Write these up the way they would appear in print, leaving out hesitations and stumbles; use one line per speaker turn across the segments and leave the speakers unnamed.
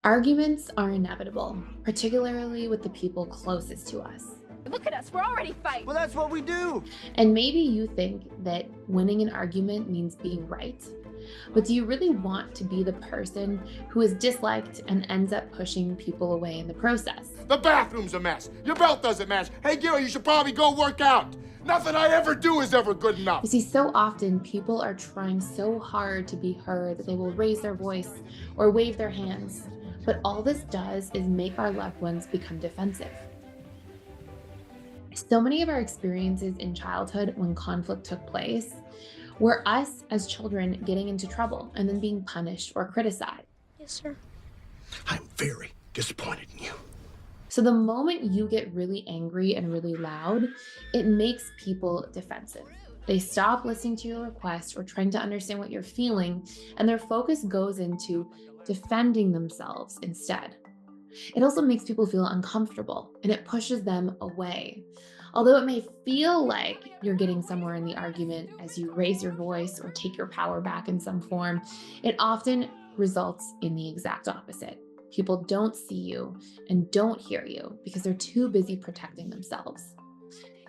Arguments are inevitable, particularly with the people closest to us.
Look at us, we're already fighting.
Well, that's what we do.
And maybe you think that winning an argument means being right. But do you really want to be the person who is disliked and ends up pushing people away in the process?
The bathroom's a mess. Your belt doesn't match. Hey, Gil, you should probably go work out. Nothing I ever do is ever good enough.
You see, so often people are trying so hard to be heard that they will raise their voice or wave their hands. But all this does is make our loved ones become defensive. So many of our experiences in childhood when conflict took place were us as children getting into trouble and then being punished or criticized.
Yes, sir.
I'm very disappointed in you.
So the moment you get really angry and really loud, it makes people defensive. They stop listening to your request or trying to understand what you're feeling, and their focus goes into defending themselves instead. It also makes people feel uncomfortable and it pushes them away. Although it may feel like you're getting somewhere in the argument as you raise your voice or take your power back in some form, it often results in the exact opposite. People don't see you and don't hear you because they're too busy protecting themselves.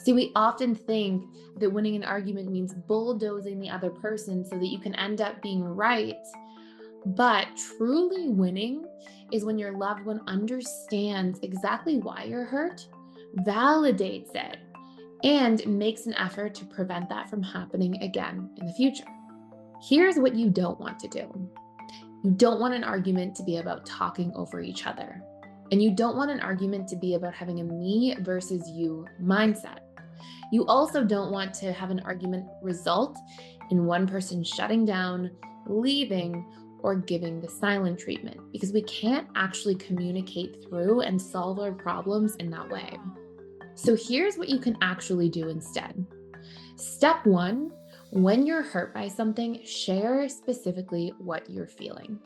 See, we often think that winning an argument means bulldozing the other person so that you can end up being right. But truly winning is when your loved one understands exactly why you're hurt, validates it, and makes an effort to prevent that from happening again in the future. Here's what you don't want to do. You don't want an argument to be about talking over each other. And you don't want an argument to be about having a me versus you mindset. You also don't want to have an argument result in one person shutting down, leaving, or giving the silent treatment, because we can't actually communicate through and solve our problems in that way. So here's what you can actually do instead. Step one, when you're hurt by something, share specifically what you're feeling.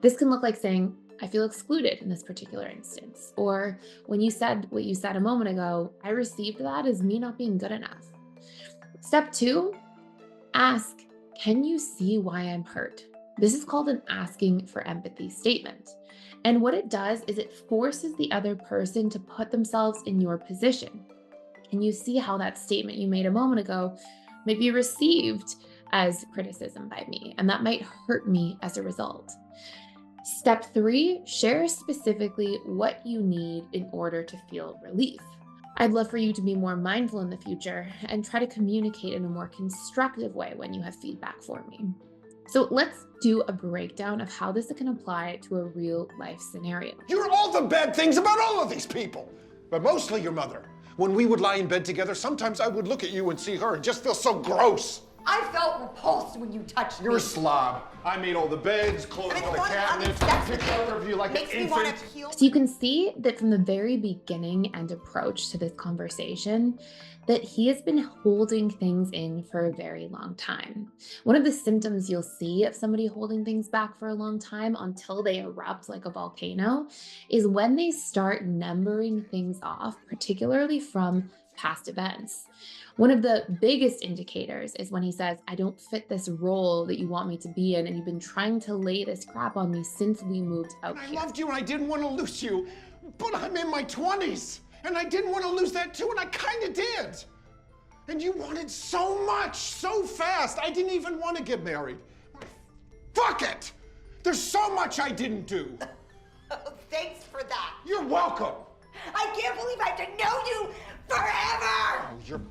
This can look like saying, I feel excluded in this particular instance. Or when you said what you said a moment ago, I received that as me not being good enough. Step two, ask, can you see why I'm hurt? This is called an asking for empathy statement. And what it does is it forces the other person to put themselves in your position. And you see how that statement you made a moment ago may be received as criticism by me, and that might hurt me as a result. Step three, share specifically what you need in order to feel relief. I'd love for you to be more mindful in the future and try to communicate in a more constructive way when you have feedback for me. So let's do a breakdown of how this can apply to a real life scenario.
You're all the bad things about all of these people, but mostly your mother. When we would lie in bed together, sometimes I would look at you and see her and just feel so gross.
I felt repulsed when you touched
You're
me.
a slob. I made all the beds, closed all the cabinets, I took care of you like an
Makes me want
infant.
to peel.
So you can see that from the very beginning and approach to this conversation, that he has been holding things in for a very long time. One of the symptoms you'll see of somebody holding things back for a long time until they erupt like a volcano is when they start numbering things off, particularly from past events. One of the biggest indicators is when he says, I don't fit this role that you want me to be in, and you've been trying to lay this crap on me since we moved out
I
here.
loved you and I didn't want to lose you, but I'm in my 20s and I didn't want to lose that too, and I kind of did. And you wanted so much, so fast. I didn't even want to get married. Fuck it! There's so much I didn't do.
Thanks for that.
You're welcome.
I can't believe I have to know you forever.
Oh, you're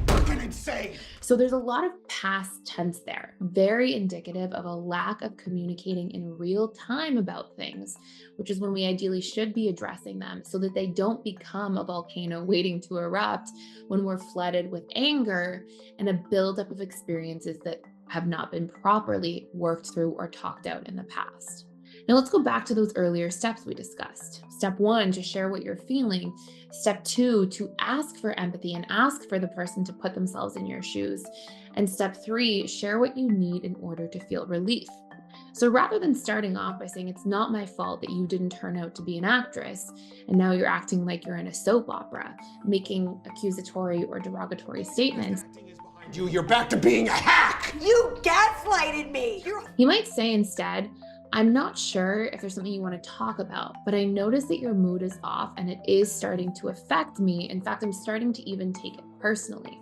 fucking insane.
So there's a lot of past tense there, very indicative of a lack of communicating in real time about things, which is when we ideally should be addressing them so that they don't become a volcano waiting to erupt when we're flooded with anger and a buildup of experiences that have not been properly worked through or talked out in the past. Now let's go back to those earlier steps we discussed. Step one, to share what you're feeling. Step two, to ask for empathy and ask for the person to put themselves in your shoes. And step three, share what you need in order to feel relief. So rather than starting off by saying it's not my fault that you didn't turn out to be an actress, and now you're acting like you're in a soap opera, making accusatory or derogatory statements,
Acting is behind you. You're back to being a hack.
You gaslighted me.
he might say instead, I'm not sure if there's something you want to talk about, but I notice that your mood is off and it is starting to affect me. In fact, I'm starting to even take it personally.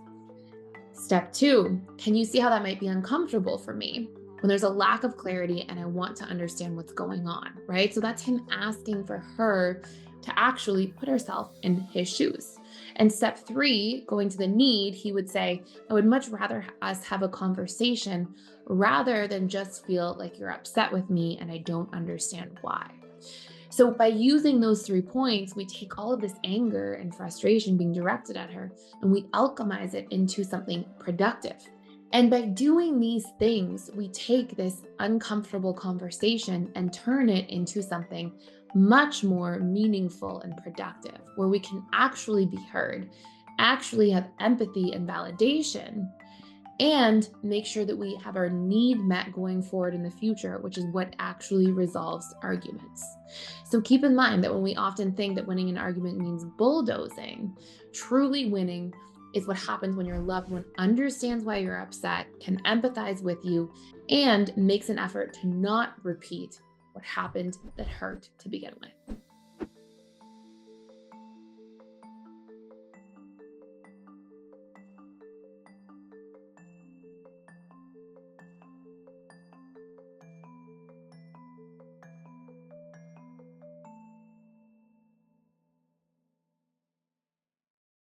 Step two, can you see how that might be uncomfortable for me? When there's a lack of clarity and I want to understand what's going on, right? So that's him asking for her to actually put herself in his shoes. And step three, going to the need, he would say, I would much rather us have a conversation rather than just feel like you're upset with me and I don't understand why. So, by using those 3 points, we take all of this anger and frustration being directed at her and we alchemize it into something productive. And by doing these things, we take this uncomfortable conversation and turn it into something much more meaningful and productive, where we can actually be heard, actually have empathy and validation, and make sure that we have our need met going forward in the future, which is what actually resolves arguments. So keep in mind that when we often think that winning an argument means bulldozing, truly winning is what happens when your loved one understands why you're upset, can empathize with you, and makes an effort to not repeat what happened that hurt to begin with.